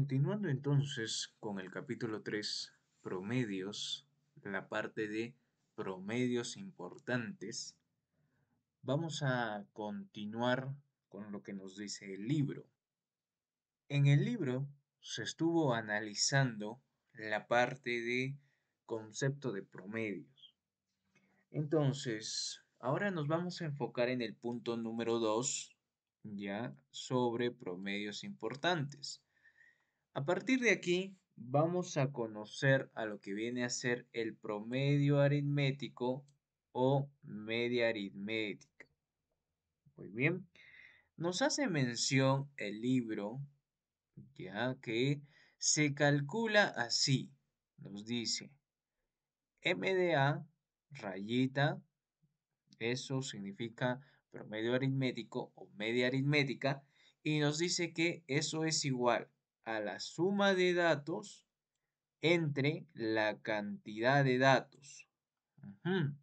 Continuando entonces con el capítulo 3, promedios, la parte de promedios importantes, vamos a continuar con lo que nos dice el libro. En el libro se estuvo analizando la parte de concepto de promedios. Entonces, ahora nos vamos a enfocar en el punto número 2, ya sobre promedios importantes. A partir de aquí, vamos a conocer a lo que viene a ser el promedio aritmético o media aritmética. Muy bien, nos hace mención el libro, ya que se calcula así. Nos dice MDA, rayita, eso significa promedio aritmético o media aritmética, y nos dice que eso es igual a la suma de datos entre la cantidad de datos. Ujú.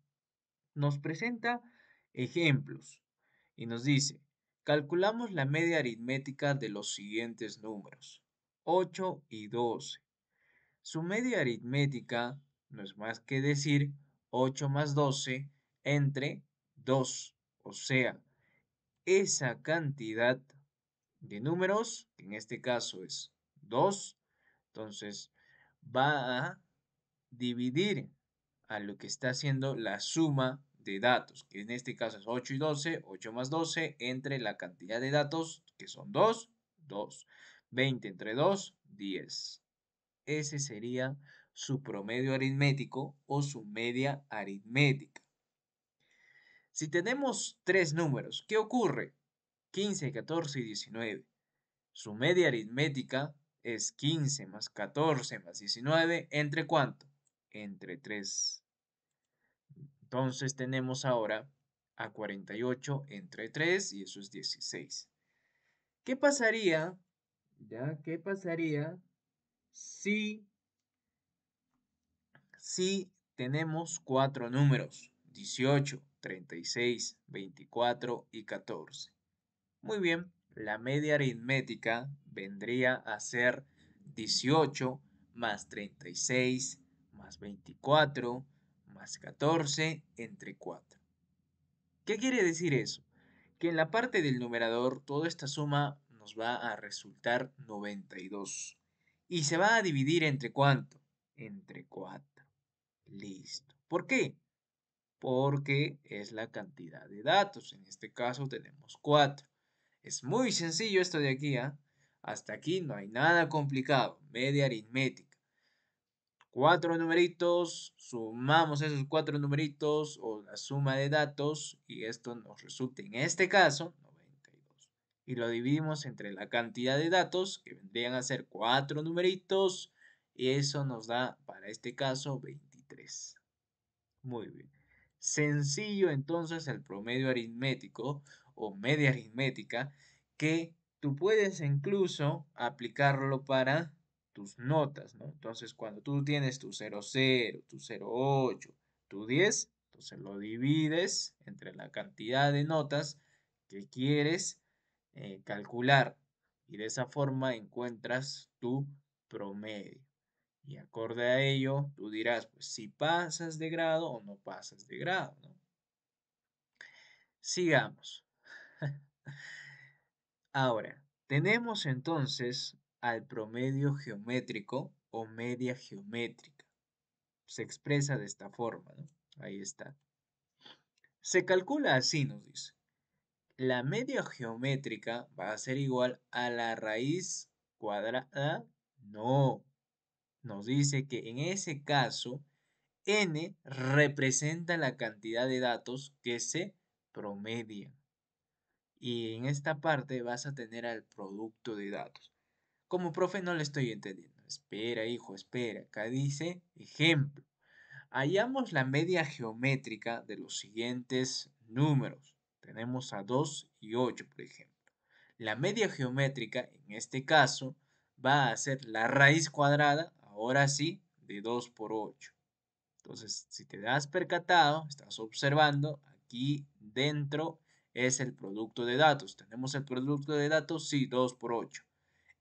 Nos presenta ejemplos y nos dice, calculamos la media aritmética de los siguientes números, 8 y 12. Su media aritmética no es más que decir 8 más 12 entre 2, o sea, esa cantidad de números, que en este caso es 2, entonces va a dividir a lo que está haciendo la suma de datos, que en este caso es 8 y 12, 8 más 12, entre la cantidad de datos, que son 2, 2. 20 entre 2, 10. Ese sería su promedio aritmético o su media aritmética. Si tenemos tres números, ¿qué ocurre? 15, 14 y 19. Su media aritmética es 15 más 14 más 19, ¿entre cuánto? Entre 3. Entonces tenemos ahora a 48 entre 3 y eso es 16. ¿Qué pasaría? ¿Qué pasaría si, si tenemos cuatro números? 18, 36, 24 y 14. Muy bien, la media aritmética vendría a ser 18 más 36 más 24 más 14 entre 4. ¿Qué quiere decir eso? Que en la parte del numerador toda esta suma nos va a resultar 92. ¿Y se va a dividir entre cuánto? Entre 4. Listo. ¿Por qué? Porque es la cantidad de datos. En este caso tenemos 4. Es muy sencillo esto de aquí, ¿ah? Hasta aquí no hay nada complicado. Media aritmética. Cuatro numeritos, sumamos esos cuatro numeritos o la suma de datos y esto nos resulta en este caso 92. Y lo dividimos entre la cantidad de datos que vendrían a ser cuatro numeritos y eso nos da para este caso 23. Muy bien. Sencillo entonces el promedio aritmético o media aritmética que tú puedes incluso aplicarlo para tus notas, ¿no? Entonces cuando tú tienes tu 00, tu 08, tu 10, entonces lo divides entre la cantidad de notas que quieres calcular y de esa forma encuentras tu promedio. Y acorde a ello, tú dirás, pues si pasas de grado o no pasas de grado, ¿no? Sigamos. Ahora, tenemos entonces al promedio geométrico o media geométrica. Se expresa de esta forma, ¿no? Ahí está. Se calcula así, nos dice. La media geométrica va a ser igual a la raíz cuadrada. No, nos dice que en ese caso n representa la cantidad de datos que se promedian. Y en esta parte vas a tener al producto de datos. Como profe no le estoy entendiendo. Espera, hijo, espera. Acá dice ejemplo. Hallamos la media geométrica de los siguientes números. Tenemos a 2 y 8, por ejemplo. La media geométrica, en este caso, va a ser la raíz cuadrada, ahora sí, de 2 por 8. Entonces, si te das percatado, estás observando, aquí dentro es el producto de datos. ¿Tenemos el producto de datos? Sí, 2 por 8.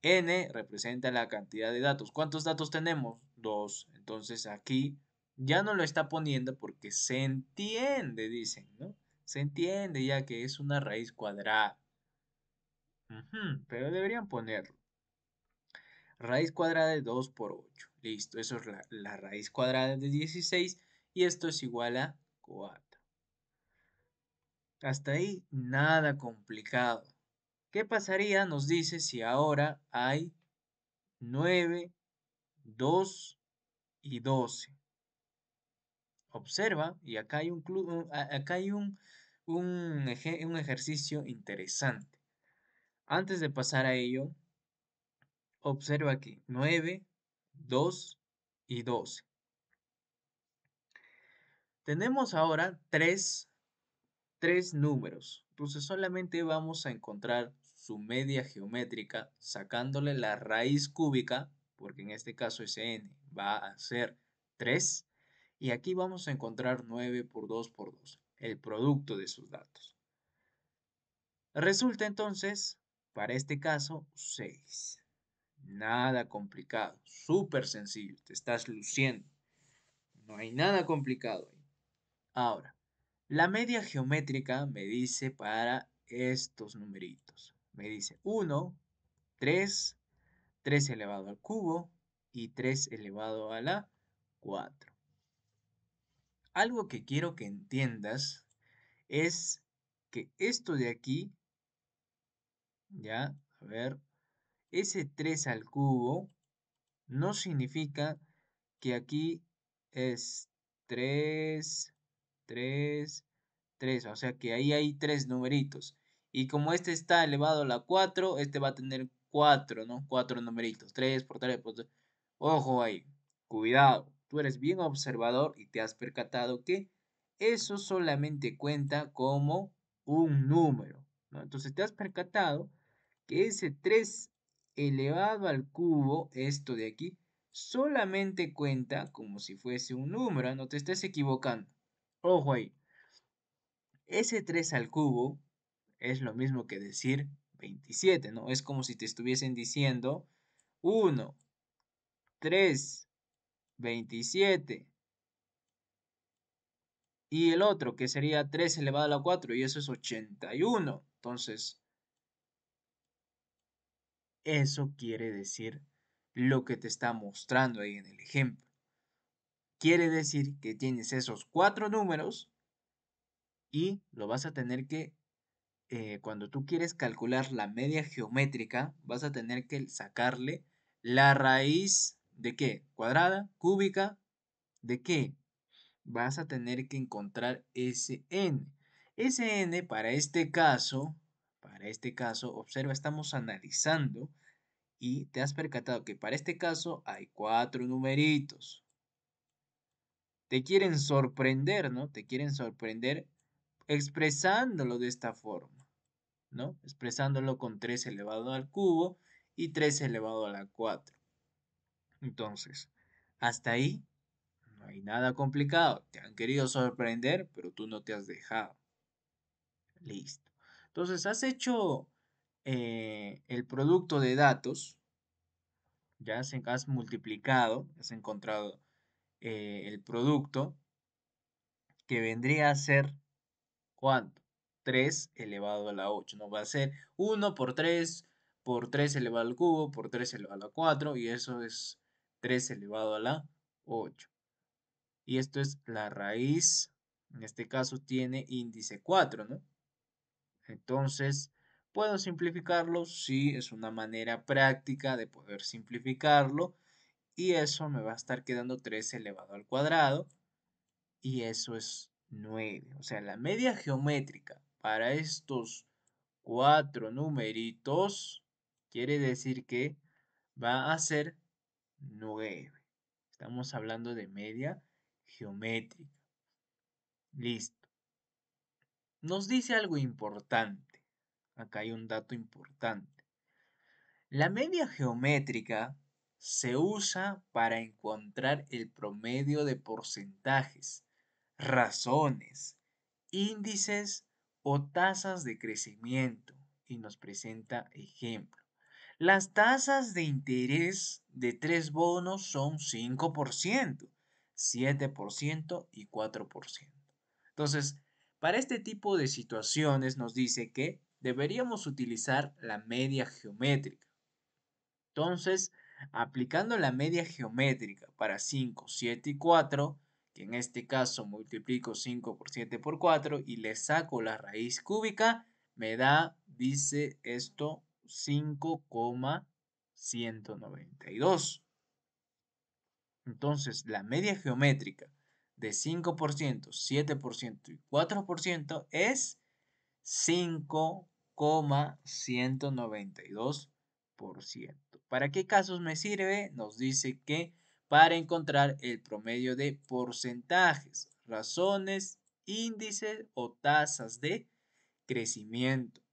N representa la cantidad de datos. ¿Cuántos datos tenemos? 2. Entonces aquí ya no lo está poniendo porque se entiende, dicen, ¿no? Se entiende ya que es una raíz cuadrada. Ujú, pero deberían ponerlo. Raíz cuadrada de 2 por 8. Listo, eso es la raíz cuadrada de 16 y esto es igual a 4. Hasta ahí nada complicado. ¿Qué pasaría? Nos dice si ahora hay 9, 2 y 12. Observa, y acá hay acá hay un ejercicio interesante. Antes de pasar a ello, observa aquí 9, 2 y 12. Tenemos ahora tres números. Entonces solamente vamos a encontrar su media geométrica sacándole la raíz cúbica, porque en este caso ese n va a ser 3. Y aquí vamos a encontrar 9 por 2 por 2, el producto de sus datos. Resulta entonces, para este caso, 6. Nada complicado, súper sencillo, te estás luciendo. No hay nada complicado ahí. Ahora, la media geométrica me dice para estos numeritos. Me dice 1, 3, 3 elevado al cubo y 3 elevado a la 4. Algo que quiero que entiendas es que esto de aquí, ya, a ver, ese 3 al cubo no significa que aquí es 3, 3, 3, o sea que ahí hay tres numeritos. Y como este está elevado a la 4, este va a tener 4, ¿no? 4 numeritos, 3 por 3 por 3. Ojo ahí, cuidado, tú eres bien observador y te has percatado que eso solamente cuenta como un número, ¿no? Entonces te has percatado que ese 3 elevado al cubo, esto de aquí, solamente cuenta como si fuese un número, no te estés equivocando. Ojo ahí, ese 3 al cubo es lo mismo que decir 27, ¿no? Es como si te estuviesen diciendo 1, 3, 27 y el otro que sería 3 elevado a la 4 y eso es 81. Entonces, eso quiere decir lo que te está mostrando ahí en el ejemplo. Quiere decir que tienes esos cuatro números y lo vas a tener que, cuando tú quieres calcular la media geométrica, vas a tener que sacarle la raíz de qué, cuadrada, cúbica, ¿de qué? Vas a tener que encontrar ese n. Ese n para este caso, observa, estamos analizando y te has percatado que para este caso hay cuatro numeritos. Te quieren sorprender, ¿no? Te quieren sorprender expresándolo de esta forma, ¿no? Expresándolo con 3 elevado al cubo y 3 elevado a la 4. Entonces, hasta ahí no hay nada complicado. Te han querido sorprender, pero tú no te has dejado. Listo. Entonces, has hecho el producto de datos, has multiplicado, has encontrado el producto que vendría a ser, ¿cuánto? 3 elevado a la 8. No va a ser 1 por 3 elevado al cubo por 3 elevado a la 4 y eso es 3 elevado a la 8. Y esto es la raíz, en este caso tiene índice 4, ¿no? Entonces, ¿puedo simplificarlo? Sí, es una manera práctica de poder simplificarlo y eso me va a estar quedando 3 elevado al cuadrado y eso es 9. O sea, la media geométrica para estos cuatro numeritos quiere decir que va a ser 9. Estamos hablando de media geométrica. Listo. Nos dice algo importante. Acá hay un dato importante. La media geométrica se usa para encontrar el promedio de porcentajes, razones, índices o tasas de crecimiento y nos presenta ejemplo. Las tasas de interés de tres bonos son 5%, 7% y 4%. Entonces, para este tipo de situaciones nos dice que deberíamos utilizar la media geométrica. Entonces, aplicando la media geométrica para 5, 7 y 4, que en este caso multiplico 5 por 7 por 4 y le saco la raíz cúbica, me da, dice esto, 5,192. Entonces, la media geométrica de 5%, 7% y 4% es 5,192%. ¿Para qué casos me sirve? Nos dice que para encontrar el promedio de porcentajes, razones, índices o tasas de crecimiento.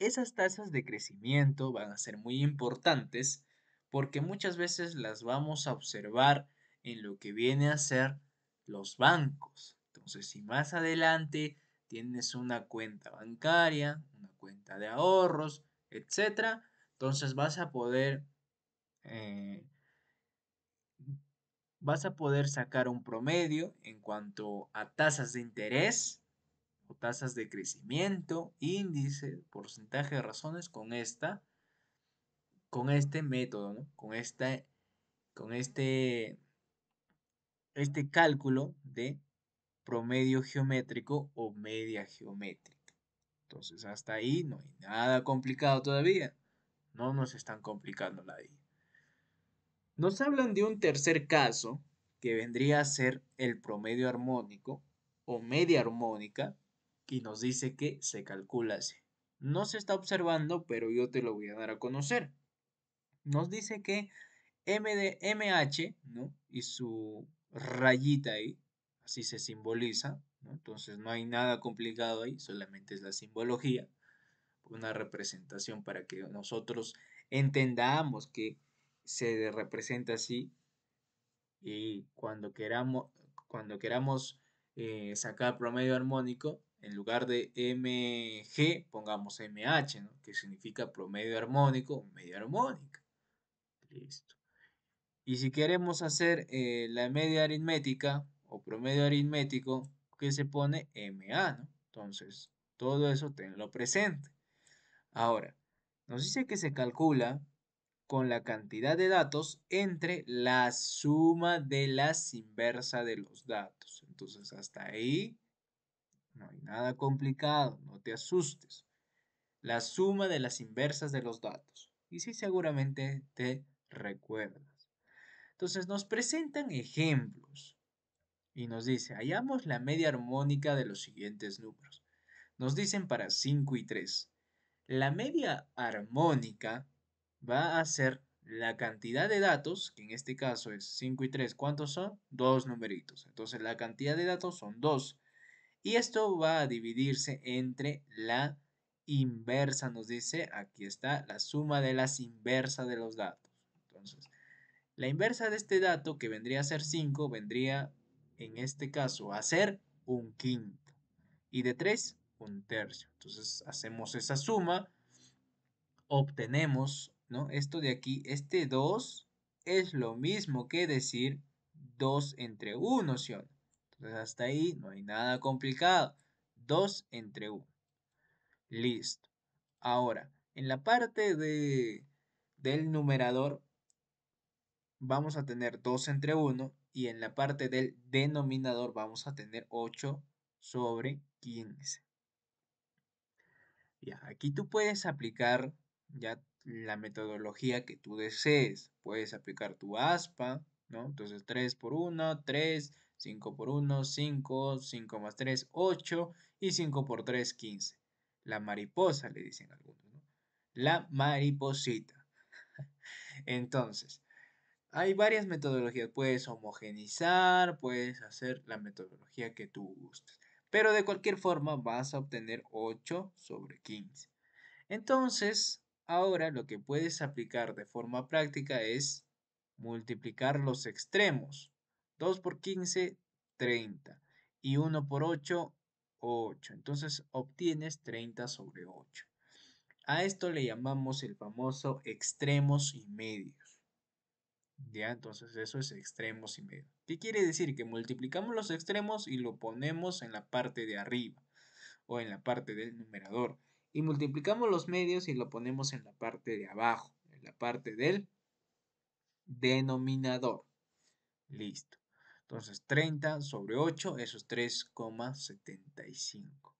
Esas tasas de crecimiento van a ser muy importantes porque muchas veces las vamos a observar en lo que viene a ser los bancos. Entonces, si más adelante tienes una cuenta bancaria, una cuenta de ahorros, etcétera, entonces eh, vas a poder sacar un promedio en cuanto a tasas de interés o tasas de crecimiento, índice, porcentaje de razones con este método, ¿no? Con este cálculo de promedio geométrico o media geométrica. Entonces, hasta ahí no hay nada complicado todavía. No nos están complicando la vida. Nos hablan de un tercer caso que vendría a ser el promedio armónico o media armónica y nos dice que se calcula así. No se está observando, pero yo te lo voy a dar a conocer. Nos dice que M de MH, ¿no? Y su rayita ahí, así se simboliza, ¿no? Entonces no hay nada complicado ahí, solamente es la simbología, una representación para que nosotros entendamos que se representa así y cuando queramos sacar promedio armónico, en lugar de MG pongamos MH, ¿no? Que significa promedio armónico o media armónica. Listo. Y si queremos hacer la media aritmética o promedio aritmético, ¿qué se pone? MA, ¿no? Entonces, todo eso tenlo presente. Ahora, nos dice que se calcula con la cantidad de datos entre la suma de las inversas de los datos. Entonces, hasta ahí no hay nada complicado, no te asustes. La suma de las inversas de los datos. Y sí, seguramente te recuerdas. Entonces, nos presentan ejemplos y nos dice, hallamos la media armónica de los siguientes números. Nos dicen para 5 y 3. La media armónica va a ser la cantidad de datos, que en este caso es 5 y 3. ¿Cuántos son? Dos numeritos. Entonces la cantidad de datos son 2. Y esto va a dividirse entre la inversa, nos dice, aquí está, la suma de las inversas de los datos. Entonces, la inversa de este dato, que vendría a ser 5, vendría en este caso a ser un quinto. Y de 3, un tercio. Entonces hacemos esa suma, obtenemos, ¿no? Esto de aquí, este 2 es lo mismo que decir 2 entre 1, ¿sí o no? Entonces hasta ahí no hay nada complicado. 2 entre 1. Listo. Ahora, en la parte del numerador vamos a tener 2 entre 1 y en la parte del denominador vamos a tener 8 sobre 15. Ya, aquí tú puedes aplicar ya la metodología que tú desees. Puedes aplicar tu aspa, ¿no? Entonces 3 por 1, 3, 5 por 1, 5, 5 más 3, 8 y 5 por 3, 15. La mariposa, le dicen algunos, ¿no? La mariposita. Entonces, hay varias metodologías. Puedes homogenizar, puedes hacer la metodología que tú gustes. Pero de cualquier forma vas a obtener 8 sobre 15. Entonces, ahora lo que puedes aplicar de forma práctica es multiplicar los extremos. 2 por 15, 30. Y 1 por 8, 8. Entonces obtienes 30 sobre 8. A esto le llamamos el famoso extremos y medios. Ya, entonces eso es extremos y medios. ¿Qué quiere decir? Que multiplicamos los extremos y lo ponemos en la parte de arriba o en la parte del numerador. Y multiplicamos los medios y lo ponemos en la parte de abajo, en la parte del denominador. Listo. Entonces 30 sobre 8, eso es 3,75.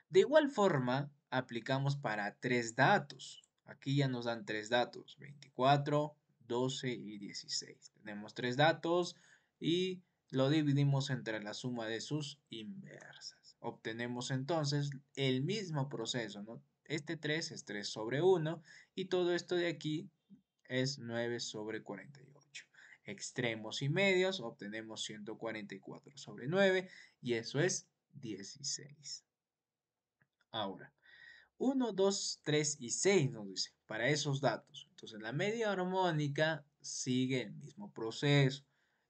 De igual forma, aplicamos para tres datos. Aquí ya nos dan tres datos, 24, 12 y 16. Tenemos tres datos y lo dividimos entre la suma de sus inversas. Obtenemos entonces el mismo proceso, ¿no? Este 3 es 3 sobre 1 y todo esto de aquí es 9 sobre 48. Extremos y medios, obtenemos 144 sobre 9 y eso es 16. Ahora, 1, 2, 3 y 6 nos dice, para esos datos. Entonces, la media armónica sigue el mismo proceso.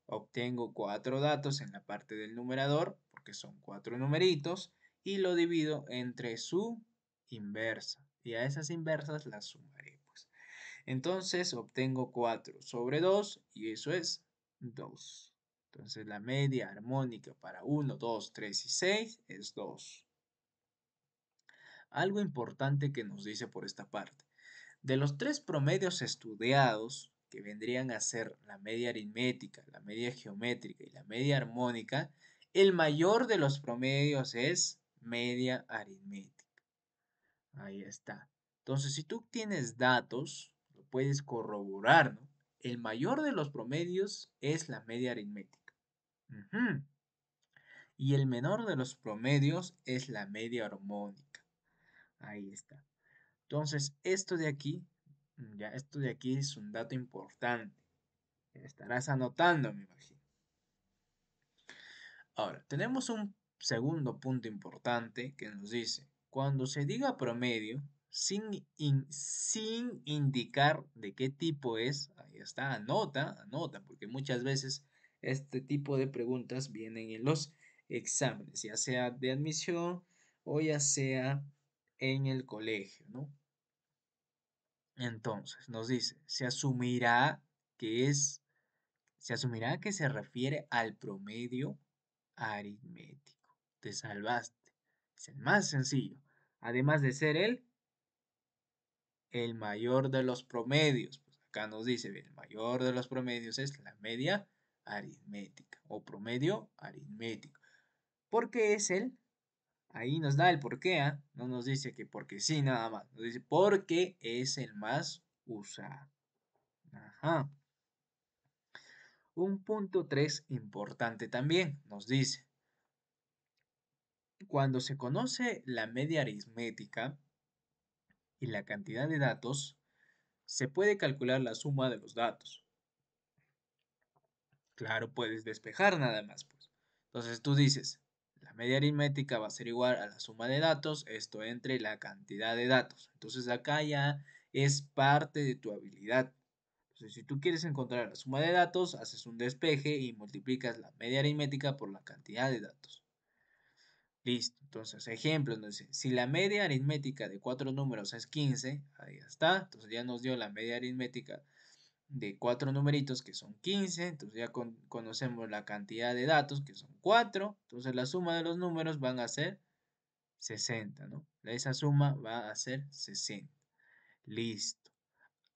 Obtengo cuatro datos en la parte del numerador, porque son cuatro numeritos, y lo divido entre su inversa. Y a esas inversas las sumaré, pues. Entonces, obtengo 4 sobre 2, y eso es 2. Entonces, la media armónica para 1, 2, 3 y 6 es 2. Algo importante que nos dice por esta parte. De los tres promedios estudiados, que vendrían a ser la media aritmética, la media geométrica y la media armónica, el mayor de los promedios es media aritmética. Ahí está. Entonces, si tú tienes datos, lo puedes corroborar, ¿no? El mayor de los promedios es la media aritmética. Ujú. Y el menor de los promedios es la media armónica. Ahí está. Entonces, esto de aquí es un dato importante. Estarás anotando, me imagino. Ahora, tenemos un segundo punto importante que nos dice, cuando se diga promedio, sin indicar de qué tipo es, ahí está, anota, porque muchas veces este tipo de preguntas vienen en los exámenes, ya sea de admisión o ya sea en el colegio, ¿no? Entonces, nos dice, se asumirá que se refiere al promedio aritmético. Te salvaste. Es el más sencillo. Además de ser el mayor de los promedios. Pues acá nos dice, el mayor de los promedios es la media aritmética o promedio aritmético. ¿Por qué es él? Ahí nos da el por qué, ¿ah? No nos dice que porque sí, nada más. Nos dice porque es el más usado. Ajá. Un punto 3 importante también nos dice, cuando se conoce la media aritmética y la cantidad de datos, se puede calcular la suma de los datos. Claro, puedes despejar nada más, pues. Entonces tú dices, la media aritmética va a ser igual a la suma de datos, esto entre la cantidad de datos. Entonces acá ya es parte de tu habilidad. Entonces, si tú quieres encontrar la suma de datos, haces un despeje y multiplicas la media aritmética por la cantidad de datos. Listo. Entonces, ejemplo, entonces, si la media aritmética de cuatro números es 15, ahí está. Entonces ya nos dio la media aritmética de cuatro numeritos que son 15. Entonces ya conocemos la cantidad de datos que son 4. Entonces la suma de los números van a ser 60, ¿no? Esa suma va a ser 60. Listo.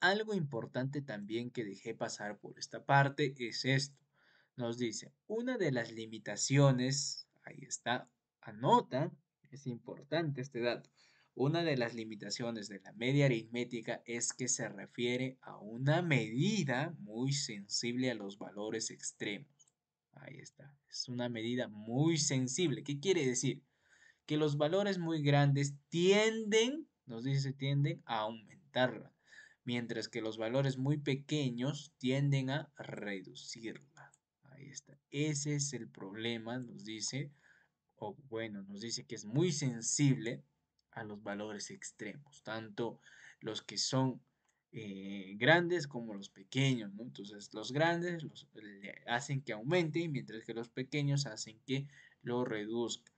Algo importante también que dejé pasar por esta parte es esto. Nos dice, una de las limitaciones, ahí está, anota, es importante este dato. Una de las limitaciones de la media aritmética es que se refiere a una medida muy sensible a los valores extremos. Ahí está, es una medida muy sensible. ¿Qué quiere decir? Que los valores muy grandes nos dice, tienden a aumentarla, mientras que los valores muy pequeños tienden a reducirla. Ahí está. Ese es el problema, nos dice, o bueno, nos dice que es muy sensible a los valores extremos, tanto los que son grandes como los pequeños, ¿no? Entonces, los grandes hacen que aumente, mientras que los pequeños hacen que lo reduzca.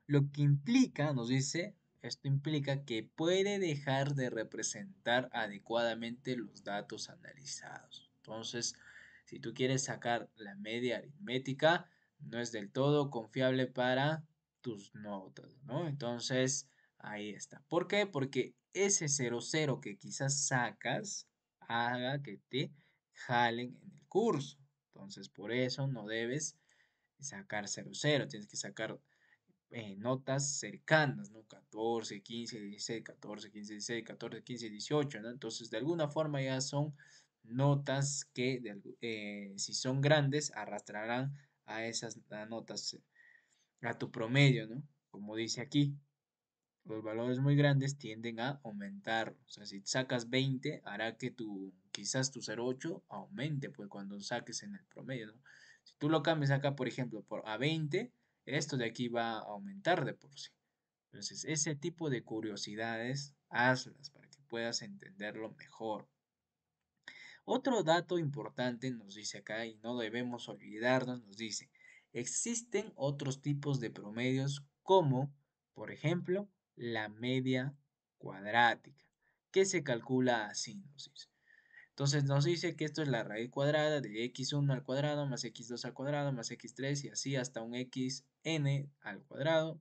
Lo que implica, nos dice, Esto implica que puede dejar de representar adecuadamente los datos analizados. Entonces, si tú quieres sacar la media aritmética, no es del todo confiable para tus notas, ¿no? Entonces, ahí está. ¿Por qué? Porque ese 0,0 que quizás sacas haga que te jalen en el curso. Entonces, por eso no debes sacar 0,0, tienes que sacar notas cercanas, ¿no? 14, 15, 16, 14, 15, 16, 14, 15, 18, ¿no? Entonces, de alguna forma ya son notas que, si son grandes, arrastrarán a esas notas, a tu promedio, ¿no? Como dice aquí, los valores muy grandes tienden a aumentar. O sea, si sacas 20, hará que quizás tu 0,8 aumente, pues cuando saques en el promedio, ¿no? Si tú lo cambias acá, por ejemplo, a 20, esto de aquí va a aumentar de por sí. Entonces, ese tipo de curiosidades, hazlas para que puedas entenderlo mejor. Otro dato importante nos dice acá, y no debemos olvidarnos, nos dice, existen otros tipos de promedios como, por ejemplo, la media cuadrática, que se calcula así, nos dice. Entonces nos dice que esto es la raíz cuadrada de x1 al cuadrado más x2 al cuadrado más x3 y así hasta un xn al cuadrado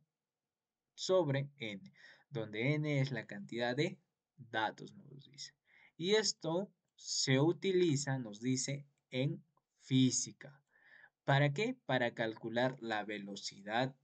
sobre n, donde n es la cantidad de datos, nos dice. Y esto se utiliza, nos dice, en física. ¿Para qué? Para calcular la velocidad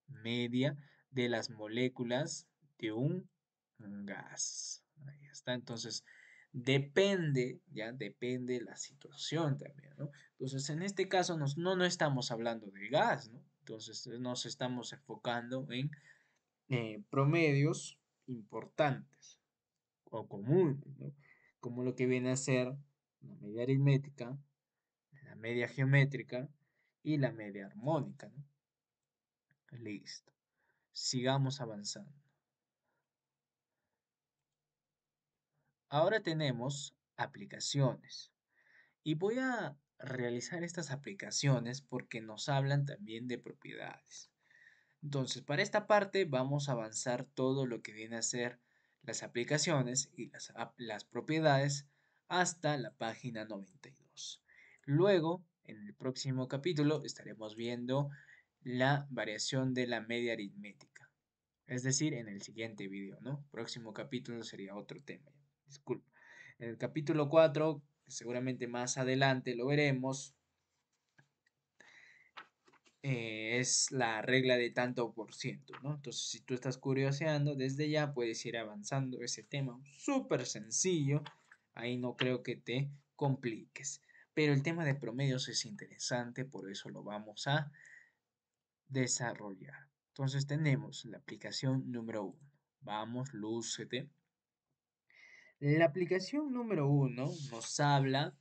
media de las moléculas de un gas. Ahí está. Entonces, depende, ya depende la situación también, ¿no? Entonces, en este caso no estamos hablando de gas, ¿no? Entonces, nos estamos enfocando en promedios importantes o comunes, ¿no? Como lo que viene a ser la media aritmética, la media geométrica y la media armónica, ¿no? Listo. Sigamos avanzando. Ahora tenemos aplicaciones. Y voy a realizar estas aplicaciones porque nos hablan también de propiedades. Entonces, para esta parte vamos a avanzar todo lo que viene a ser las aplicaciones y las propiedades hasta la página 92. Luego, en el próximo capítulo, estaremos viendo la variación de la media aritmética. Es decir, en el siguiente video, ¿no? Próximo capítulo sería otro tema. Disculpa. En el capítulo 4, seguramente más adelante lo veremos, es la regla de tanto por ciento, ¿no? Entonces, si tú estás curioseando, desde ya puedes ir avanzando ese tema, súper sencillo, ahí no creo que te compliques. Pero el tema de promedios es interesante, por eso lo vamos a desarrollar. Entonces tenemos la aplicación número 1. Vamos, lúcete. La aplicación número 1 nos habla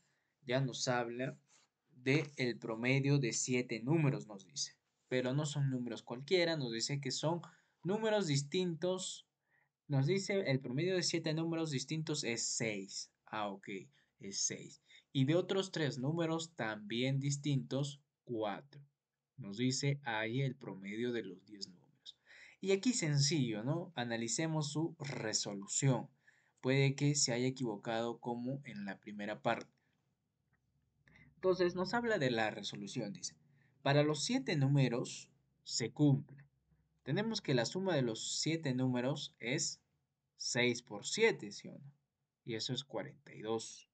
de el promedio de 7 números, nos dice. Pero no son números cualquiera, nos dice que son números distintos. Nos dice el promedio de 7 números distintos es 6. Ah, ok, es 6. Y de otros 3 números también distintos, 4. Nos dice ahí el promedio de los 10 números. Y aquí sencillo, ¿no? Analicemos su resolución. Puede que se haya equivocado como en la primera parte. Entonces nos habla de la resolución, dice. Para los 7 números se cumple. Tenemos que la suma de los 7 números es 6 por 7, ¿sí o no? Y eso es 42.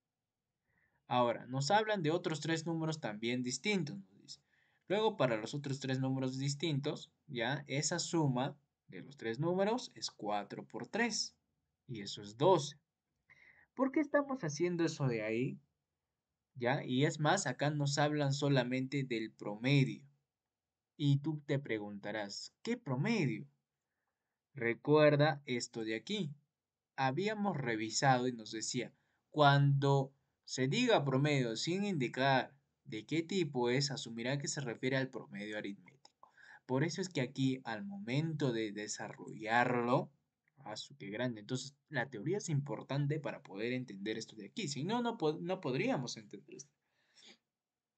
Ahora, nos hablan de otros 3 números también distintos, nos dice. Luego, para los otros 3 números distintos, ya esa suma de los 3 números es 4 por 3. Y eso es 12. ¿Por qué estamos haciendo eso de ahí? ¿Ya? Y es más, acá nos hablan solamente del promedio. Y tú te preguntarás, ¿qué promedio? Recuerda esto de aquí. Habíamos revisado y nos decía, cuando se diga promedio sin indicar de qué tipo es, asumirá que se refiere al promedio aritmético. Por eso es que aquí, al momento de desarrollarlo, su qué grande. Entonces, la teoría es importante para poder entender esto de aquí. Si no, no podríamos entender esto.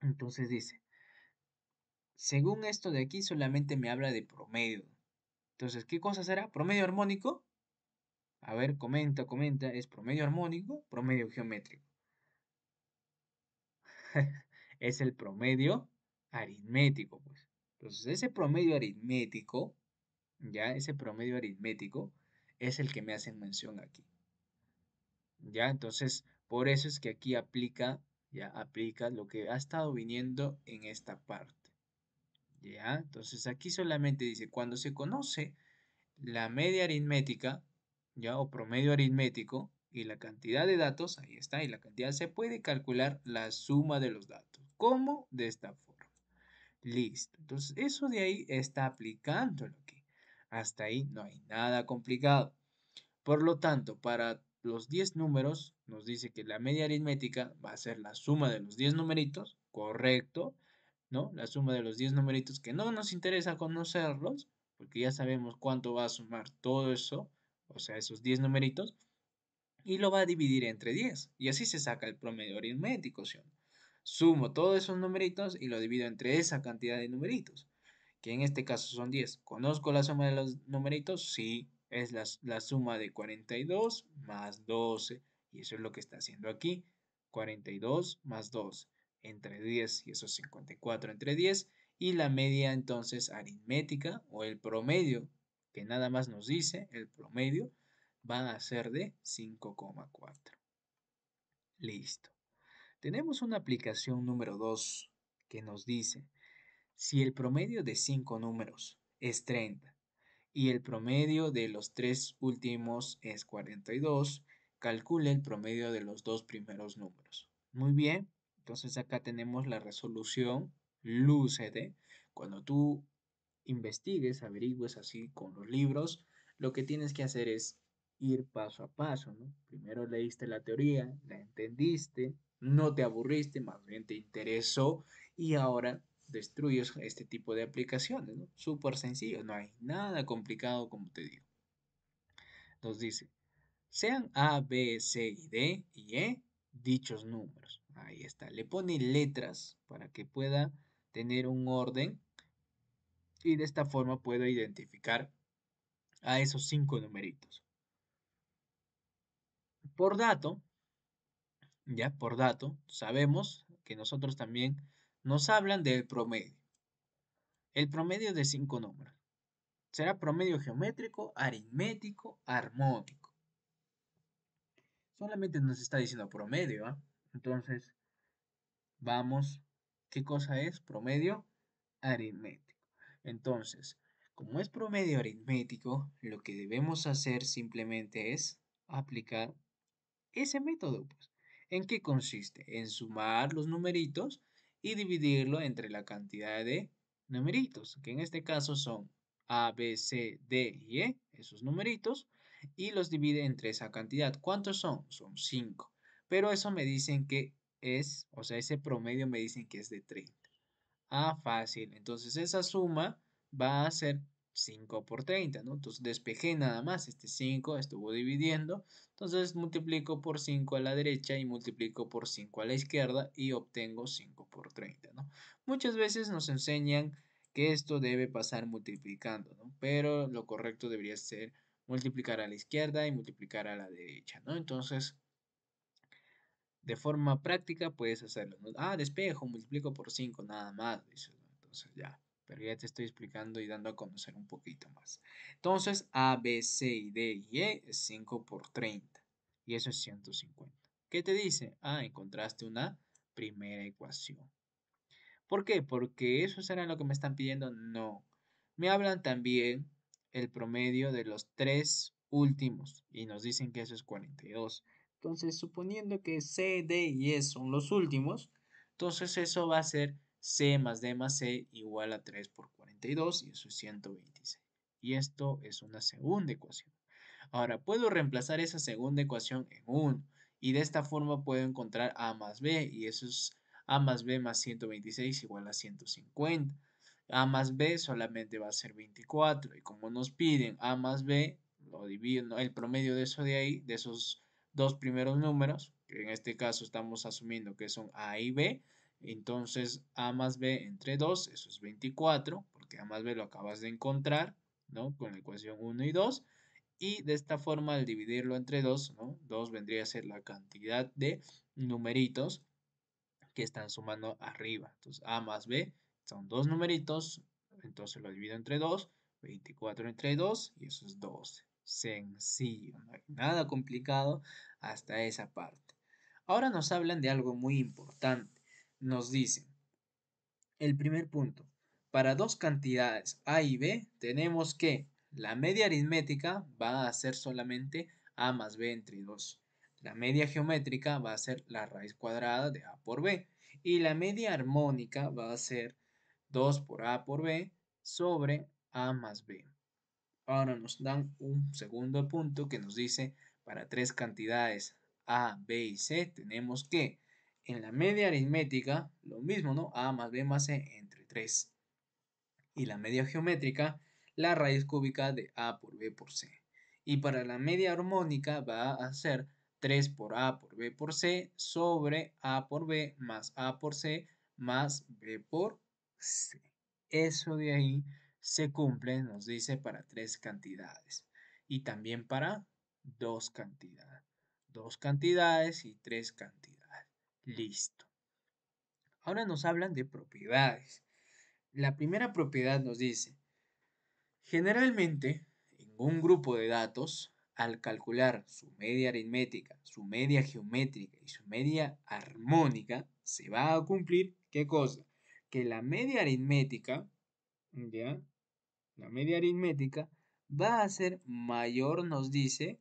Entonces dice, según esto de aquí solamente me habla de promedio. Entonces, ¿qué cosa será? ¿Promedio armónico? A ver, comenta. ¿Es promedio armónico? ¿Promedio geométrico? Es el promedio aritmético, pues. Entonces, ese promedio aritmético, ya, ese promedio aritmético es el que me hacen mención aquí. Ya, entonces, por eso es que aquí aplica, ya, aplica lo que ha estado viniendo en esta parte. Ya, entonces aquí solamente dice, cuando se conoce la media aritmética, ya, o promedio aritmético, y la cantidad de datos, ahí está, y la cantidad se puede calcular la suma de los datos. ¿Cómo? De esta forma. Listo. Entonces, eso de ahí está aplicándolo aquí. Hasta ahí no hay nada complicado. Por lo tanto, para los 10 números, nos dice que la media aritmética va a ser la suma de los 10 numeritos, correcto, ¿no? La suma de los 10 numeritos que no nos interesa conocerlos, porque ya sabemos cuánto va a sumar todo eso, o sea, esos 10 numeritos, y lo va a dividir entre 10. Y así se saca el promedio aritmético, ¿sí o no? Sumo todos esos numeritos y lo divido entre esa cantidad de numeritos, que en este caso son 10. ¿Conozco la suma de los numeritos? Sí, es la suma de 42 más 12. Y eso es lo que está haciendo aquí. 42 más 2 entre 10, y eso es 54 entre 10. Y la media entonces aritmética o el promedio, que nada más nos dice, el promedio va a ser de 5,4. Listo. Tenemos una aplicación número 2 que nos dice, si el promedio de 5 números es 30 y el promedio de los tres últimos es 42, calcule el promedio de los dos primeros números. Muy bien, entonces acá tenemos la resolución lúcide. Cuando tú investigues, averigües así con los libros, lo que tienes que hacer es ir paso a paso, ¿no? Primero leíste la teoría, la entendiste, no te aburriste, más bien te interesó y ahora destruyes este tipo de aplicaciones, ¿no? Súper sencillo, no hay nada complicado como te digo. Nos dice, sean A, B, C y D y E dichos números. Ahí está, le pone letras para que pueda tener un orden y de esta forma puedo identificar a esos 5 numeritos. Por dato, ya por dato, sabemos que nosotros también nos hablan del promedio. El promedio de 5 números. Será promedio geométrico, aritmético, armónico. Solamente nos está diciendo promedio, ¿ah? Entonces, vamos, ¿qué cosa es? Promedio aritmético. Entonces, como es promedio aritmético, lo que debemos hacer simplemente es aplicar ese método, pues. ¿En qué consiste? En sumar los numeritos y dividirlo entre la cantidad de numeritos, que en este caso son A, B, C, D y E, esos numeritos, y los divide entre esa cantidad. ¿Cuántos son? Son 5. Pero eso me dicen que es, o sea, ese promedio me dicen que es de 30. Ah, fácil. Entonces esa suma va a ser 5 por 30, ¿no? Entonces despejé nada más. Este 5 estuvo dividiendo. Entonces multiplico por 5 a la derecha y multiplico por 5 a la izquierda y obtengo 5 por 30, ¿no? Muchas veces nos enseñan que esto debe pasar multiplicando, ¿no? Pero lo correcto debería ser multiplicar a la izquierda y multiplicar a la derecha, ¿no? Entonces de forma práctica puedes hacerlo, ¿no? Ah, despejo, multiplico por 5 nada más, dices, ¿no? Entonces ya, pero ya te estoy explicando y dando a conocer un poquito más. Entonces, A, B, C y D y E es 5 por 30 y eso es 150. ¿Qué te dice? Ah, encontraste una primera ecuación. ¿Por qué? Porque eso será lo que me están pidiendo. No. Me hablan también el promedio de los tres últimos y nos dicen que eso es 42. Entonces, suponiendo que C, D y E son los últimos, entonces eso va a ser C más D más C igual a 3 por 42 y eso es 126. Y esto es una segunda ecuación. Ahora, puedo reemplazar esa segunda ecuación en 1 y de esta forma puedo encontrar A más B y eso es A más B más 126 igual a 150. A más B solamente va a ser 24 y como nos piden A más B, lo divido, ¿no? El promedio de eso de ahí, de esos dos primeros números, que en este caso estamos asumiendo que son A y B, entonces A más B entre 2, eso es 24, porque A más B lo acabas de encontrar, ¿no? Con la ecuación 1 y 2. Y de esta forma, al dividirlo entre 2, ¿no? 2 vendría a ser la cantidad de numeritos que están sumando arriba. Entonces, A más B son dos numeritos, entonces lo divido entre 2, 24 entre 2 y eso es 12. Sencillo, no hay nada complicado hasta esa parte. Ahora nos hablan de algo muy importante. Nos dicen, el primer punto, para dos cantidades A y B tenemos que la media aritmética va a ser solamente A más B entre 2. La media geométrica va a ser la raíz cuadrada de A por B. Y la media armónica va a ser 2 por A por B sobre A más B. Ahora nos dan un segundo punto que nos dice para tres cantidades A, B y C tenemos que en la media aritmética lo mismo, ¿no? A más B más C entre 3. Y la media geométrica la raíz cúbica de A por B por C. Y para la media armónica va a ser 3 por A por B por C sobre A por B más A por C más B por C. Eso de ahí se cumple, nos dice, para tres cantidades. Y también para dos cantidades. Dos cantidades y tres cantidades. Listo. Ahora nos hablan de propiedades. La primera propiedad nos dice, generalmente en un grupo de datos, al calcular su media aritmética, su media geométrica y su media armónica, se va a cumplir, ¿qué cosa? Que la media aritmética, ¿ya? La media aritmética va a ser mayor, nos dice,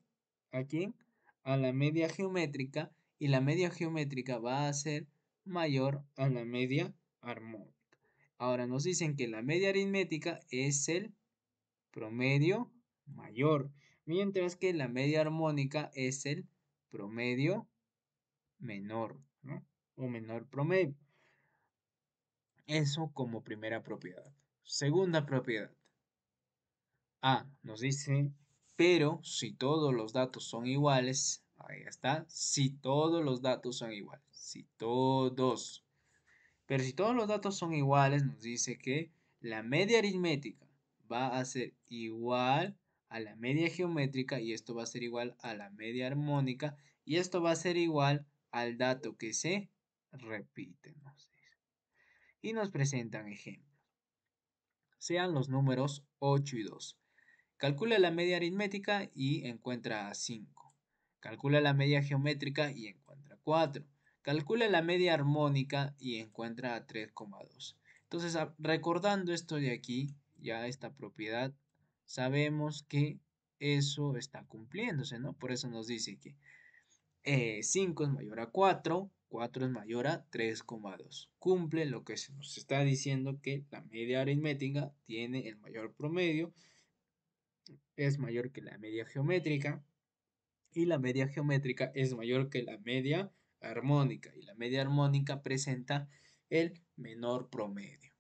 ¿a quién? A la media geométrica y la media geométrica va a ser mayor a la media armónica. Ahora nos dicen que la media aritmética es el promedio mayor, mientras que la media armónica es el promedio menor, ¿no? O menor promedio. Eso como primera propiedad. Segunda propiedad. A nos dice, pero si todos los datos son iguales, ahí está, si todos los datos son iguales, si todos. Pero si todos los datos son iguales, nos dice que la media aritmética va a ser igual a la media geométrica y esto va a ser igual a la media armónica y esto va a ser igual al dato que se repite. Y nos presentan ejemplos. Sean los números 8 y 2. Calcula la media aritmética y encuentra 5. Calcula la media geométrica y encuentra 4. Calcula la media armónica y encuentra 3,2. Entonces, recordando esto de aquí, ya esta propiedad, sabemos que eso está cumpliéndose, ¿no? Por eso nos dice que 5 es mayor a 4, 4 es mayor a 3,2. Cumple lo que se nos está diciendo que la media aritmética tiene el mayor promedio, es mayor que la media geométrica y la media geométrica es mayor que la media armónica y la media armónica presenta el menor promedio.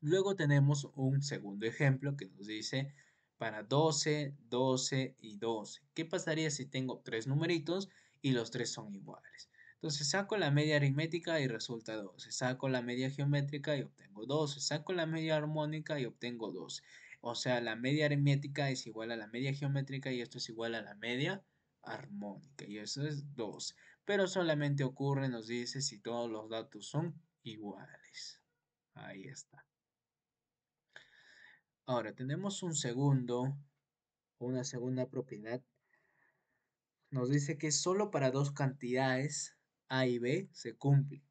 Luego tenemos un segundo ejemplo que nos dice para 12, 12 y 12. ¿Qué pasaría si tengo tres numeritos y los tres son iguales? Entonces saco la media aritmética y resulta 12. Saco la media geométrica y obtengo 12. Saco la media armónica y obtengo 12. O sea, la media aritmética es igual a la media geométrica y esto es igual a la media armónica. Y eso es 12. Pero solamente ocurre, nos dice, si todos los datos son iguales. Ahí está. Ahora tenemos una segunda propiedad. Nos dice que solo para dos cantidades A y B se cumple,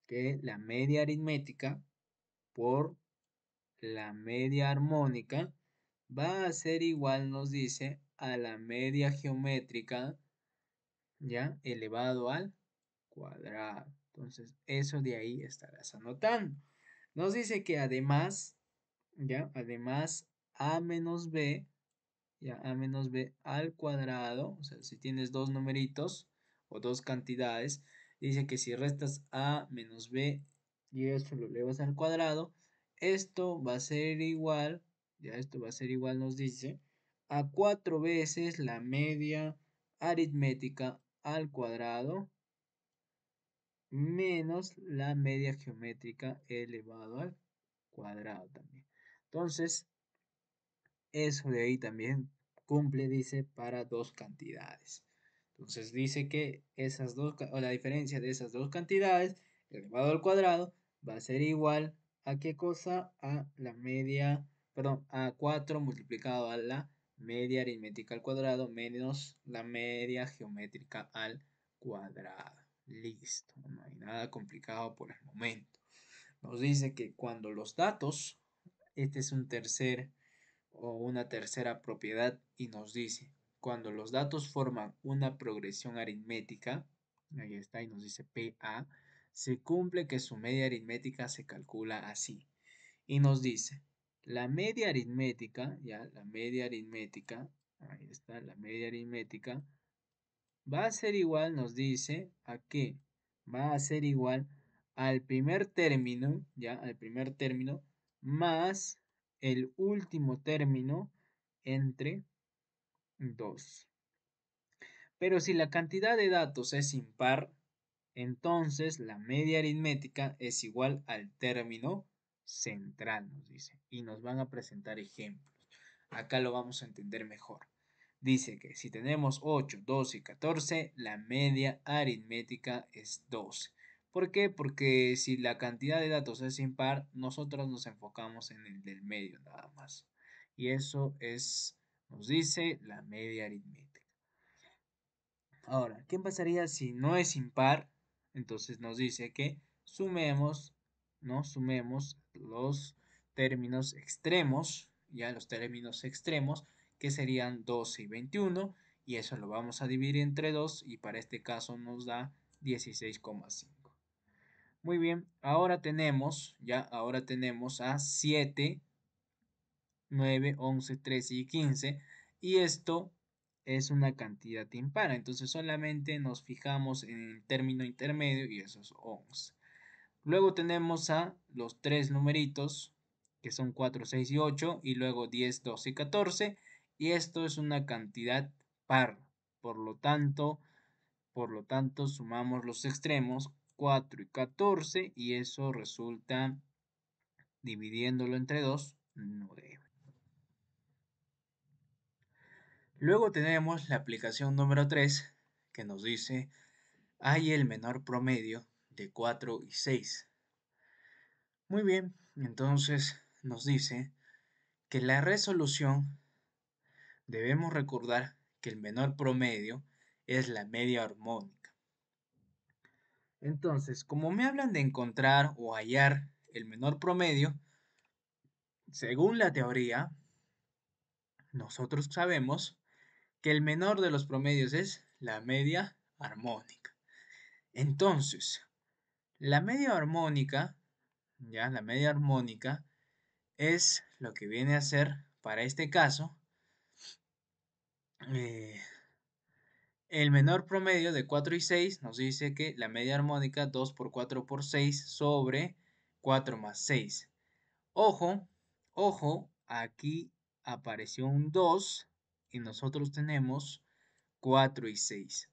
que la media aritmética por la media armónica va a ser igual, nos dice, a la media geométrica, ya, elevado al cuadrado. Entonces, eso de ahí estarás anotando. Nos dice que además, ya, además A menos B, ya a menos b al cuadrado, o sea, si tienes dos numeritos o dos cantidades, dice que si restas a menos b y esto lo elevas al cuadrado, esto va a ser igual, ya esto va a ser igual, nos dice, a 4 veces la media aritmética al cuadrado menos la media geométrica elevado al cuadrado también. Entonces, eso de ahí también cumple, dice, para dos cantidades. Entonces dice que esas dos, o la diferencia de esas dos cantidades elevado al cuadrado va a ser igual a qué cosa? A la media, perdón, a 4 multiplicado a la media aritmética al cuadrado menos la media geométrica al cuadrado. Listo, no hay nada complicado por el momento. Nos dice que cuando los datos, este es un tercer o una tercera propiedad y nos dice, cuando los datos forman una progresión aritmética, ahí está, y nos dice PA, se cumple que su media aritmética se calcula así. Y nos dice, la media aritmética, ya, la media aritmética, ahí está, la media aritmética, va a ser igual, nos dice, ¿a qué? Va a ser igual al primer término, ya, al primer término, más el último término entre 2. Pero si la cantidad de datos es impar, entonces la media aritmética es igual al término central, nos dice. Y nos van a presentar ejemplos. Acá lo vamos a entender mejor. Dice que si tenemos 8, 12 y 14, la media aritmética es 12. ¿Por qué? Porque si la cantidad de datos es impar, nosotros nos enfocamos en el del medio nada más. Y eso es, nos dice, la media aritmética. Ahora, ¿qué pasaría si no es impar? Entonces nos dice que sumemos, ¿no? Sumemos los términos extremos, ya los términos extremos, que serían 12 y 21, y eso lo vamos a dividir entre 2, y para este caso nos da 16,5. Muy bien, ahora tenemos a 7, 9, 11, 13 y 15. Y esto es una cantidad impar. Entonces solamente nos fijamos en el término intermedio y eso es 11. Luego tenemos a los tres numeritos que son 4, 6 y 8. Y luego 10, 12 y 14. Y esto es una cantidad par. Por lo tanto, sumamos los extremos 4 y 14. Y eso resulta, dividiéndolo entre 2, 9. Luego tenemos la aplicación número 3 que nos dice, hay el menor promedio de 4 y 6. Muy bien, entonces nos dice que la resolución debemos recordar que el menor promedio es la media armónica. Entonces, como me hablan de encontrar o hallar el menor promedio, según la teoría, nosotros sabemos que el menor de los promedios es la media armónica. Entonces, la media armónica, ya, la media armónica es lo que viene a ser, para este caso, eh, el menor promedio de 4 y 6 nos dice que la media armónica 2 por 4 por 6 sobre 4 más 6. Ojo, ojo, aquí apareció un 2 y nosotros tenemos 4 y 6.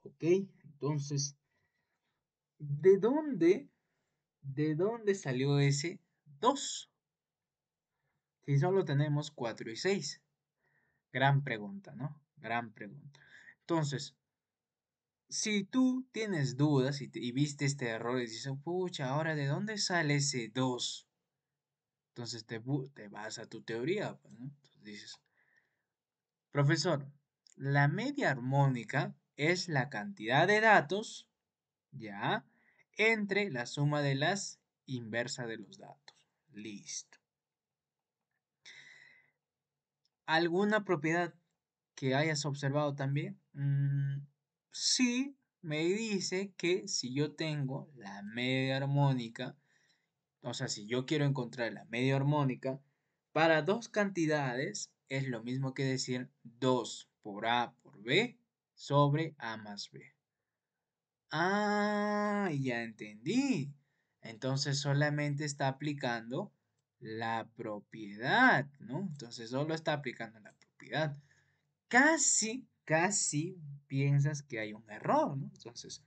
¿Ok? Entonces, ¿de dónde salió ese 2? Si solo tenemos 4 y 6. Gran pregunta, ¿no? Gran pregunta. Entonces, si tú tienes dudas y viste este error y dices, pucha, ahora ¿de dónde sale ese 2? Entonces te vas a tu teoría, pues, ¿no? Entonces dices, profesor, la media armónica es la cantidad de datos, ¿ya? Entre la suma de las inversas de los datos. Listo. ¿Alguna propiedad que hayas observado también? Sí, me dice que si yo tengo la media armónica, o sea, si yo quiero encontrar la media armónica, para dos cantidades es lo mismo que decir 2 por A por B sobre A más B. Ah, ya entendí. Entonces solamente está aplicando la propiedad, ¿no? Entonces solo está aplicando la propiedad. Casi piensas que hay un error, ¿no? Entonces,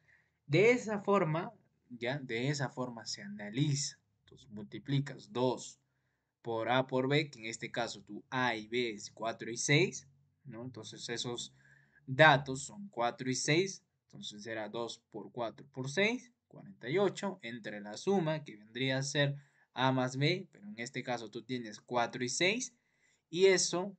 de esa forma, ya, de esa forma se analiza. Entonces, multiplicas 2 por A por B, que en este caso tu A y B es 4 y 6, ¿no? Entonces esos datos son 4 y 6, entonces será 2 por 4 por 6, 48, entre la suma que vendría a ser A más B, pero en este caso tú tienes 4 y 6, y eso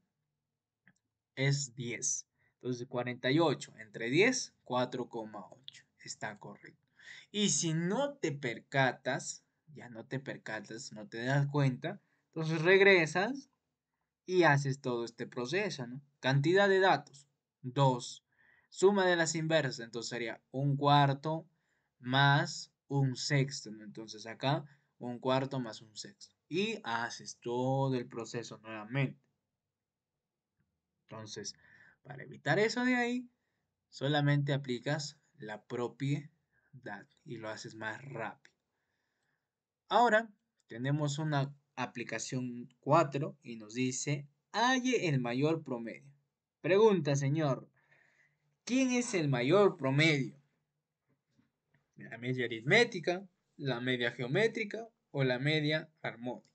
es 10. Entonces 48 entre 10, 4,8. Está correcto. Y si no te percatas, ya no te percatas, no te das cuenta, entonces regresas y haces todo este proceso, ¿no? Cantidad de datos, 2. Suma de las inversas, entonces sería un cuarto más un sexto, ¿no? Entonces acá un cuarto más un sexto. Y haces todo el proceso nuevamente. Entonces, para evitar eso de ahí, solamente aplicas la propiedad y lo haces más rápido. Ahora tenemos una aplicación 4 y nos dice, halle el mayor promedio. Pregunta, señor, ¿quién es el mayor promedio? ¿La media aritmética, la media geométrica o la media armónica?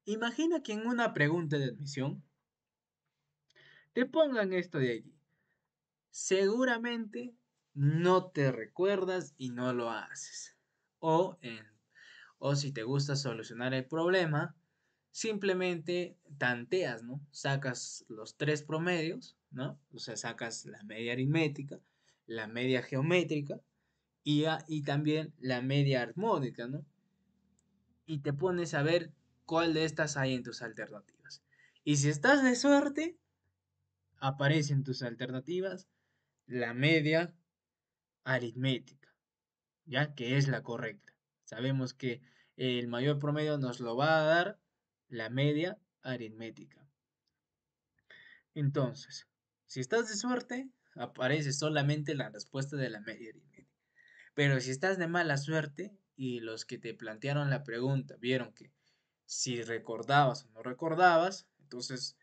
Imagina que en una pregunta de admisión te pongan esto de allí. Seguramente no te recuerdas y no lo haces. O, o si te gusta solucionar el problema, simplemente tanteas, ¿no? Sacas los tres promedios, ¿no? O sea, sacas la media aritmética, la media geométrica y también la media armónica, ¿no? Y te pones a ver cuál de estas hay en tus alternativas. Y si estás de suerte, aparecen tus alternativas la media aritmética, ya que es la correcta. Sabemos que el mayor promedio nos lo va a dar la media aritmética. Entonces, si estás de suerte, aparece solamente la respuesta de la media aritmética. Pero si estás de mala suerte y los que te plantearon la pregunta vieron que si recordabas o no recordabas, entonces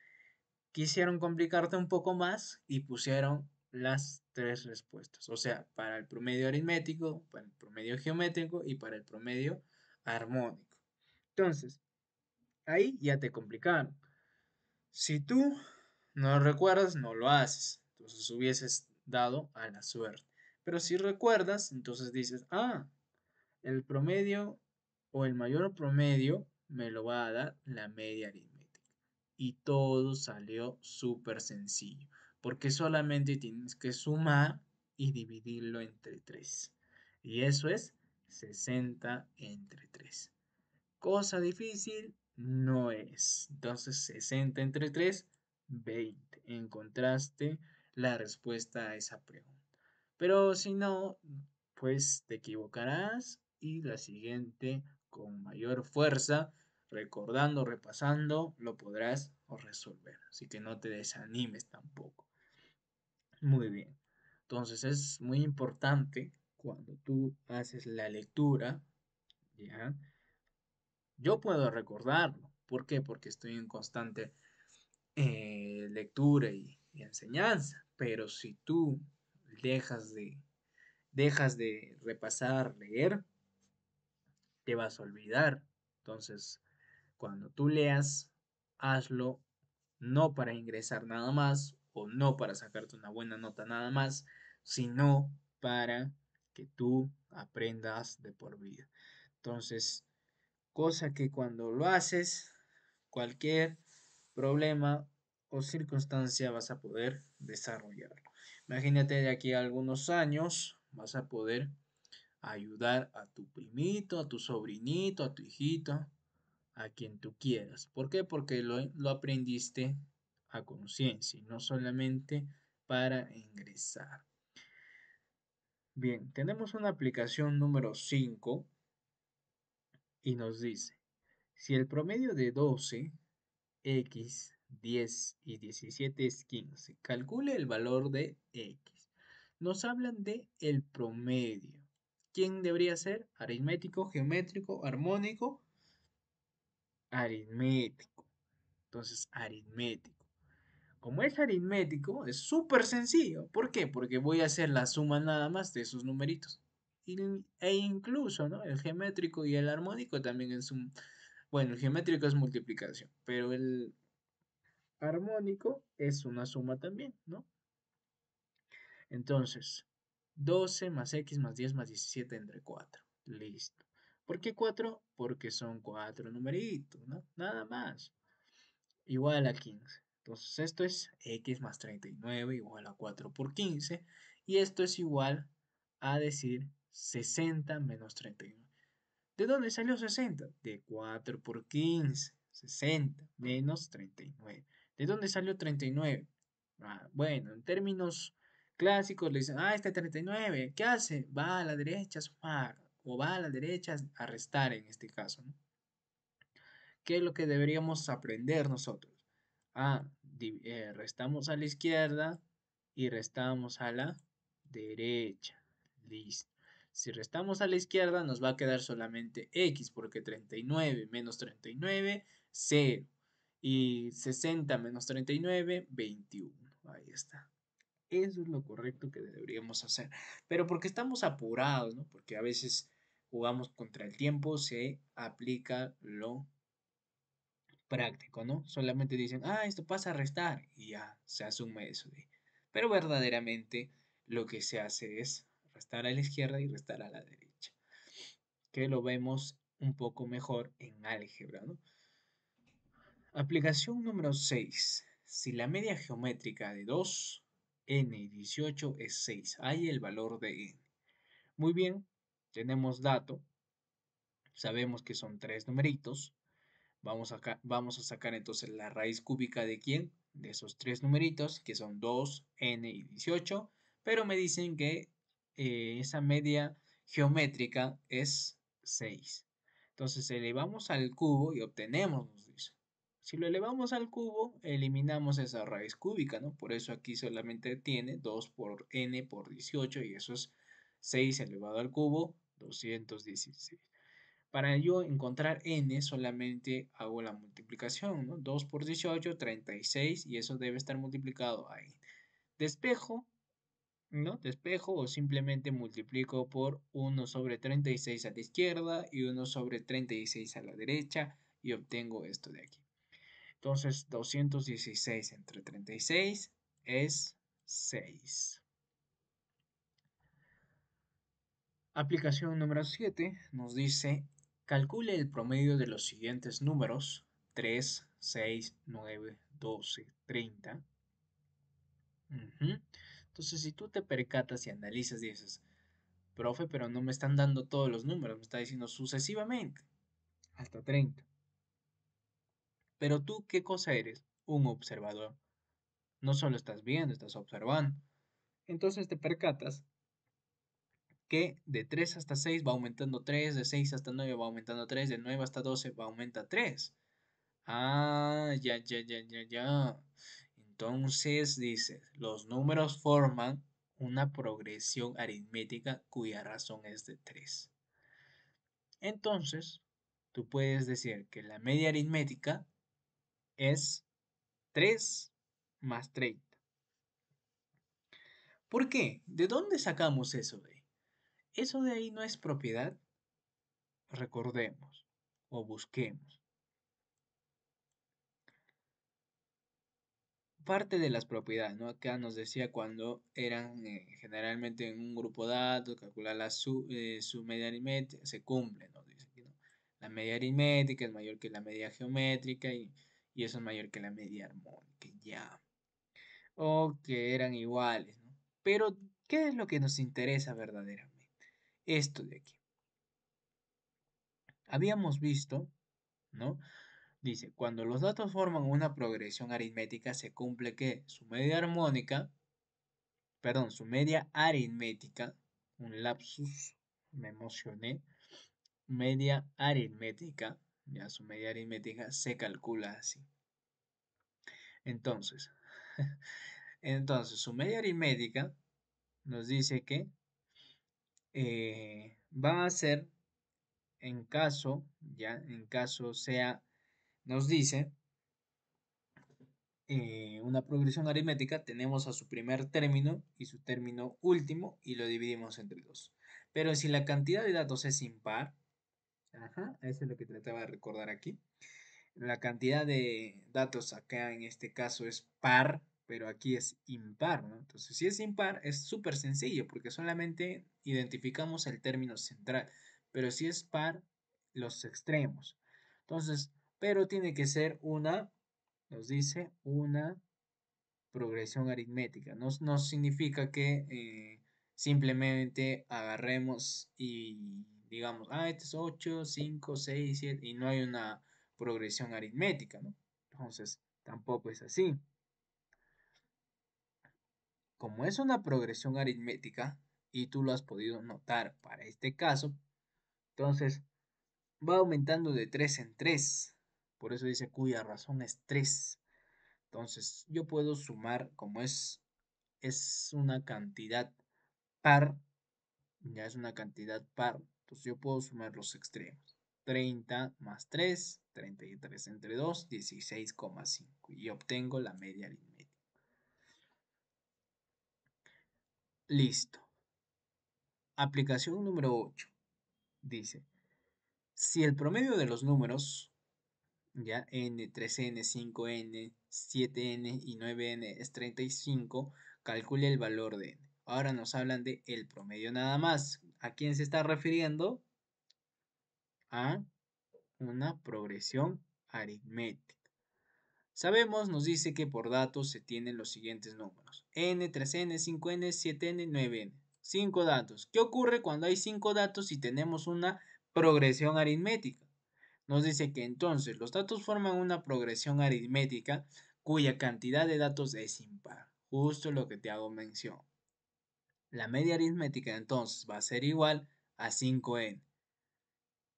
quisieron complicarte un poco más y pusieron las tres respuestas. O sea, para el promedio aritmético, para el promedio geométrico y para el promedio armónico. Entonces, ahí ya te complicaron. Si tú no recuerdas, no lo haces. Entonces hubieses dado a la suerte. Pero si recuerdas, entonces dices, ah, el promedio o el mayor promedio me lo va a dar la media aritmética. Y todo salió súper sencillo, porque solamente tienes que sumar y dividirlo entre 3. Y eso es 60 entre 3. Cosa difícil no es. Entonces 60 entre 3, 20. Encontraste la respuesta a esa pregunta. Pero si no, pues te equivocarás y la siguiente con mayor fuerza, recordando, repasando, lo podrás resolver. Así que no te desanimes tampoco. Muy bien. Entonces es muy importante cuando tú haces la lectura, ¿ya? Yo puedo recordarlo. ¿Por qué? Porque estoy en constante lectura y enseñanza. Pero si tú dejas de, dejas de repasar, leer, te vas a olvidar. Entonces, cuando tú leas, hazlo no para ingresar nada más o no para sacarte una buena nota nada más, sino para que tú aprendas de por vida. Entonces, cosa que cuando lo haces, cualquier problema o circunstancia vas a poder desarrollarlo. Imagínate de aquí a algunos años vas a poder ayudar a tu primito, a tu sobrinito, a tu hijito, a quien tú quieras. ¿Por qué? Porque lo aprendiste a conciencia y no solamente para ingresar. Bien, tenemos una aplicación número 5 y nos dice, si el promedio de 12 X, 10 y 17 es 15. Calcule el valor de X. Nos hablan de el promedio. ¿Quién debería ser? Aritmético, geométrico, armónico, aritmético. Entonces, aritmético. Como es aritmético, es súper sencillo. ¿Por qué? Porque voy a hacer la suma nada más de esos numeritos. E incluso, ¿no? El geométrico y el armónico también es Bueno, el geométrico es multiplicación, pero el armónico es una suma también, ¿no? Entonces, 12 más x más 10 más 17 entre 4. Listo. ¿Por qué 4? Porque son 4 numeritos, ¿no? Nada más. Igual a 15. Entonces, esto es x más 39 igual a 4 por 15. Y esto es igual a decir 60 menos 39. ¿De dónde salió 60? De 4 por 15. 60 menos 39. ¿De dónde salió 39? Bueno, en términos clásicos le dicen, este 39, ¿qué hace? Va a la derecha a sumar o va a la derecha a restar en este caso, ¿no? ¿Qué es lo que deberíamos aprender nosotros? Restamos a la izquierda y restamos a la derecha. Listo. Si restamos a la izquierda nos va a quedar solamente x porque 39 menos 39, 0. Y 60 menos 39, 21. Ahí está. Eso es lo correcto que deberíamos hacer. Pero porque estamos apurados, ¿no? Porque a veces jugamos contra el tiempo, se aplica lo práctico, ¿no? Solamente dicen, esto pasa a restar y ya se asume eso de. Pero verdaderamente lo que se hace es restar a la izquierda y restar a la derecha, que lo vemos un poco mejor en álgebra, ¿no? Aplicación número 6. Si la media geométrica de 2 n y 18 es 6, hay el valor de n. Muy bien, tenemos dato, sabemos que son tres numeritos. Vamos a sacar entonces la raíz cúbica de quién? De esos tres numeritos, que son 2, n y 18, pero me dicen que esa media geométrica es 6. Entonces elevamos al cubo y obtenemos, nos dice. Si lo elevamos al cubo, eliminamos esa raíz cúbica, ¿no? Por eso aquí solamente tiene 2 por n por 18 y eso es 6 elevado al cubo, 216. Para yo encontrar n solamente hago la multiplicación, ¿no? 2 por 18, 36 y eso debe estar multiplicado ahí. Despejo, ¿no? Despejo o simplemente multiplico por 1 sobre 36 a la izquierda y 1 sobre 36 a la derecha y obtengo esto de aquí. Entonces 216 entre 36 es 6. Aplicación número 7 nos dice, calcule el promedio de los siguientes números, 3, 6, 9, 12, 30. Entonces, si tú te percatas y analizas, dices, profe, pero no me están dando todos los números, me está diciendo sucesivamente, hasta 30. Pero tú, ¿qué cosa eres? Un observador. No solo estás viendo, estás observando. Entonces te percatas que de 3 hasta 6 va aumentando 3, de 6 hasta 9 va aumentando 3, de 9 hasta 12 va aumentando 3. Ya. Entonces dice, los números forman una progresión aritmética cuya razón es de 3. Entonces, tú puedes decir que la media aritmética es 3 más 30. ¿Por qué? ¿De dónde sacamos eso de ahí? Eso de ahí no es propiedad, recordemos o busquemos. Parte de las propiedades, ¿no? Acá nos decía cuando eran generalmente en un grupo de datos, calcular su media aritmética, se cumple, nos dice aquí, ¿no? La media aritmética es mayor que la media geométrica y eso es mayor que la media armónica, ya. O que eran iguales, ¿no? Pero, ¿qué es lo que nos interesa verdaderamente? Esto de aquí. Habíamos visto, ¿no? Dice, cuando los datos forman una progresión aritmética, se cumple que su media armónica, perdón, su media aritmética, un lapsus, me emocioné, media aritmética, ya su media aritmética se calcula así. Entonces, su media aritmética nos dice que va a ser en caso, ya, en caso sea, nos dice una progresión aritmética, tenemos a su primer término y su término último y lo dividimos entre dos. Pero si la cantidad de datos es impar, Ajá, eso es lo que trataba de recordar aquí. La cantidad de datos acá en este caso es par, pero aquí es impar, ¿no? Entonces, si es impar, es súper sencillo porque solamente identificamos el término central, pero si es par, los extremos. Entonces, pero tiene que ser nos dice una progresión aritmética. No significa que simplemente agarremos y digamos, este es 8 5 6 7 y no hay una progresión aritmética, ¿no? Entonces, tampoco es así. Como es una progresión aritmética, y tú lo has podido notar para este caso, entonces va aumentando de 3 en 3. Por eso dice cuya razón es 3. Entonces, yo puedo sumar, como es una cantidad par, ya es una cantidad par, entonces yo puedo sumar los extremos. 30 más 3, 33 entre 2, 16,5 y obtengo la media aritmética. Listo. Aplicación número 8. Dice, si el promedio de los números, ya n, 3n, 5n, 7n y 9n es 35, calcule el valor de n. Ahora nos hablan de el promedio nada más. ¿A quién se está refiriendo? A una progresión aritmética. Sabemos, nos dice que por datos se tienen los siguientes números: n, 3n, 5n, 7n, 9n. 5 datos. ¿Qué ocurre cuando hay 5 datos y tenemos una progresión aritmética? Nos dice que entonces los datos forman una progresión aritmética cuya cantidad de datos es impar. Justo lo que te hago mención. La media aritmética entonces va a ser igual a 5n.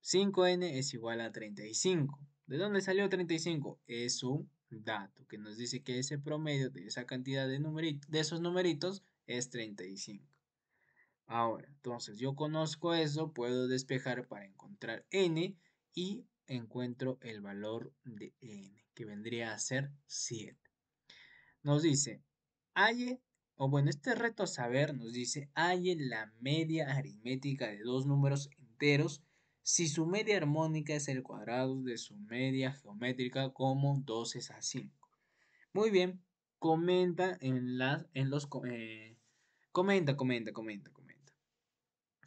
5n es igual a 35. ¿De dónde salió 35? Es un dato que nos dice que ese promedio de esa cantidad de esos numeritos es 35. Ahora, entonces yo conozco eso, puedo despejar para encontrar n y encuentro el valor de n, que vendría a ser 7. Nos dice, halle, o bueno, este reto a saber nos dice, halle la media aritmética de dos números enteros si su media armónica es el cuadrado de su media geométrica como 2 es a 5. Muy bien, comenta en los,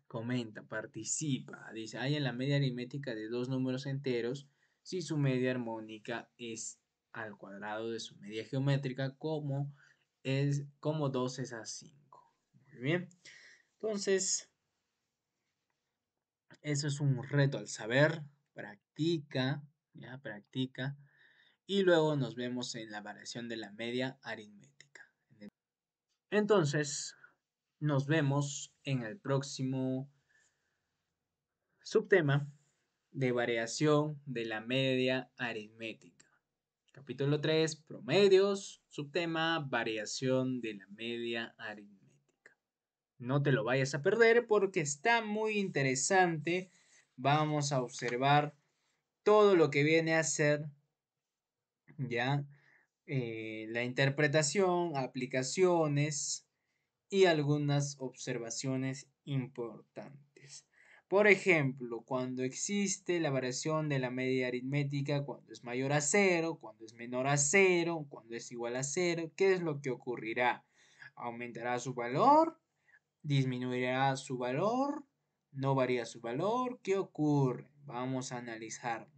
comenta, participa. Dice, hay en la media aritmética de dos números enteros si su media armónica es al cuadrado de su media geométrica como 2 es a 5. Muy bien. Entonces, eso es un reto al saber. Practica, ya, practica. Y luego nos vemos en la variación de la media aritmética. Entonces, nos vemos en el próximo subtema de variación de la media aritmética. Capítulo 3, promedios, subtema, variación de la media aritmética. No te lo vayas a perder porque está muy interesante. Vamos a observar todo lo que viene a ser ya la interpretación, aplicaciones y algunas observaciones importantes. Por ejemplo, cuando existe la variación de la media aritmética, cuando es mayor a cero, cuando es menor a cero, cuando es igual a cero, ¿qué es lo que ocurrirá? ¿Aumentará su valor? ¿Disminuirá su valor? ¿No varía su valor? ¿Qué ocurre? Vamos a analizar.